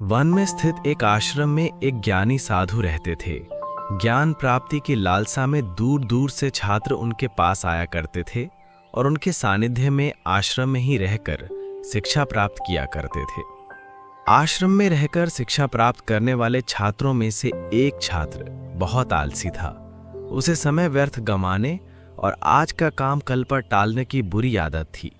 One में स्थित एक आश्रम में एक ज्ञानी साधु रहते थे। ज्ञान प्राप्ति की लालसा में दूर दूर से छात्र उनके पास आया करते थे और उनके सानिध्य में आश्रम में ही रहकर शिक्षा प्राप्त किया करते थे। आश्रम में रहकर शिक्षा प्राप्त करने वाले छात्रों में से एक छात्र बहुत आलसी था। उसे समय व्यर्थ गंवाने और आज का काम कल पर टालने की बुरी आदत थी।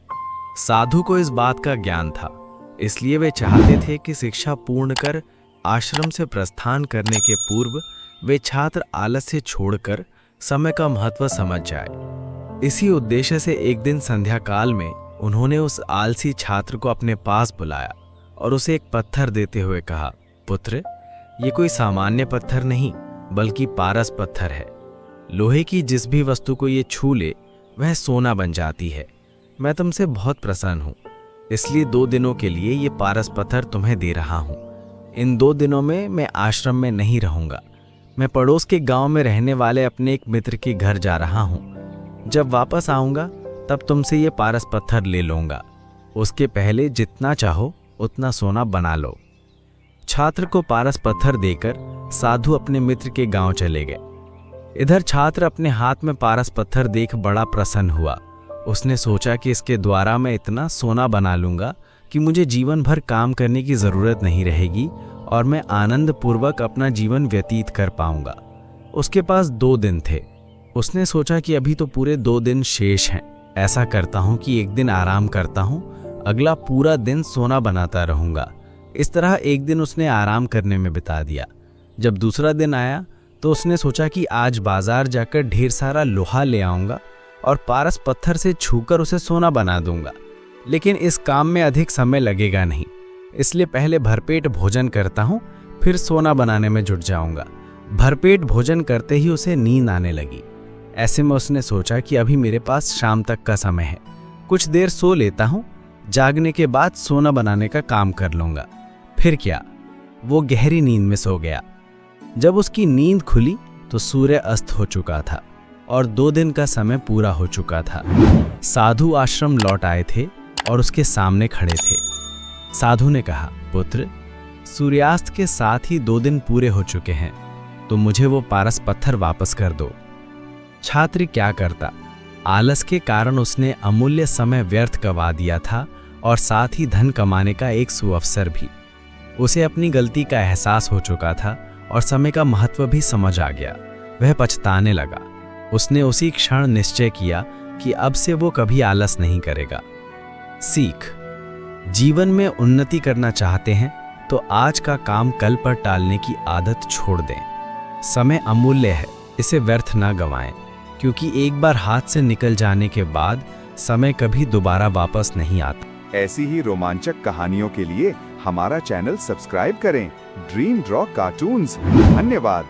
साधु को इस बात का ज्ञान था, इसलिए वे चाहते थे कि शिक्षा पूर्ण कर आश्रम से प्रस्थान करने के पूर्व वे छात्र आलस्य छोड़कर समय का महत्व समझ जाए। इसी उद्देश्य से एक दिन संध्या काल में उन्होंने उस आलसी छात्र को अपने पास बुलाया और उसे एक पत्थर देते हुए कहा, पुत्र, ये कोई सामान्य पत्थर नहीं बल्कि पारस पत्थर है। लोहे की जिस भी वस्तु को ये छू ले वह सोना बन जाती है। मैं तुमसे बहुत प्रसन्न हूँ, इसलिए 2 दिनों के लिए ये पारस पत्थर तुम्हें दे रहा हूँ। इन 2 दिनों में मैं आश्रम में नहीं रहूँगा। मैं पड़ोस के गांव में रहने वाले अपने एक मित्र के घर जा रहा हूँ। जब वापस आऊँगा तब तुमसे ये पारस पत्थर ले लूँगा। उसके पहले जितना चाहो उतना सोना बना लो। छात्र को पारस पत्थर देकर साधु अपने मित्र के गांव चले गए। इधर छात्र अपने हाथ में पारस पत्थर देख बड़ा प्रसन्न हुआ। उसने सोचा कि इसके द्वारा मैं इतना सोना बना लूंगा कि मुझे जीवन भर काम करने की जरूरत नहीं रहेगी और मैं आनंद पूर्वक अपना जीवन व्यतीत कर पाऊंगा। उसके पास 2 दिन थे। उसने सोचा कि अभी तो पूरे 2 दिन शेष हैं। ऐसा करता हूं कि एक दिन आराम करता हूं, अगला पूरा दिन सोना बनाता रहूंगा। इस तरह एक दिन उसने आराम करने में बिता दिया। जब दूसरा दिन आया तो उसने सोचा कि आज बाजार जाकर ढेर सारा लोहा ले आऊंगा और पारस पत्थर से छूकर उसे सोना बना दूंगा। लेकिन इस काम में अधिक समय लगेगा नहीं, इसलिए पहले भरपेट भोजन करता हूं, फिर सोना बनाने में जुट जाऊंगा। भरपेट भोजन करते ही उसे नींद आने लगी। ऐसे में उसने सोचा कि अभी मेरे पास शाम तक का समय है, कुछ देर सो लेता हूं, जागने के बाद सोना बनाने का काम कर लूंगा। फिर क्या, वो गहरी नींद में सो गया। जब उसकी नींद खुली तो सूर्य अस्त हो चुका था और 2 दिन का समय पूरा हो चुका था। साधु आश्रम लौट आए थे और उसके सामने खड़े थे। साधु ने कहा, पुत्र, सूर्यास्त के साथ ही 2 दिन पूरे हो चुके हैं, तो मुझे वो पारस पत्थर वापस कर दो। छात्र क्या करता, आलस के कारण उसने अमूल्य समय व्यर्थ गवा दिया था और साथ ही धन कमाने का एक सुअवसर भी। उसे अपनी गलती का एहसास हो चुका था और समय का महत्व भी समझ आ गया। वह पछताने लगा। उसने उसी क्षण निश्चय किया कि अब से वो कभी आलस नहीं करेगा। सीख, जीवन में उन्नति करना चाहते हैं तो आज का काम कल पर टालने की आदत छोड़ दें। समय अमूल्य है, इसे व्यर्थ ना गंवाएं, क्योंकि एक बार हाथ से निकल जाने के बाद समय कभी दोबारा वापस नहीं आता। ऐसी ही रोमांचक कहानियों के लिए हमारा चैनल सब्सक्राइब करें। Dream draw cartoons. धन्यवाद।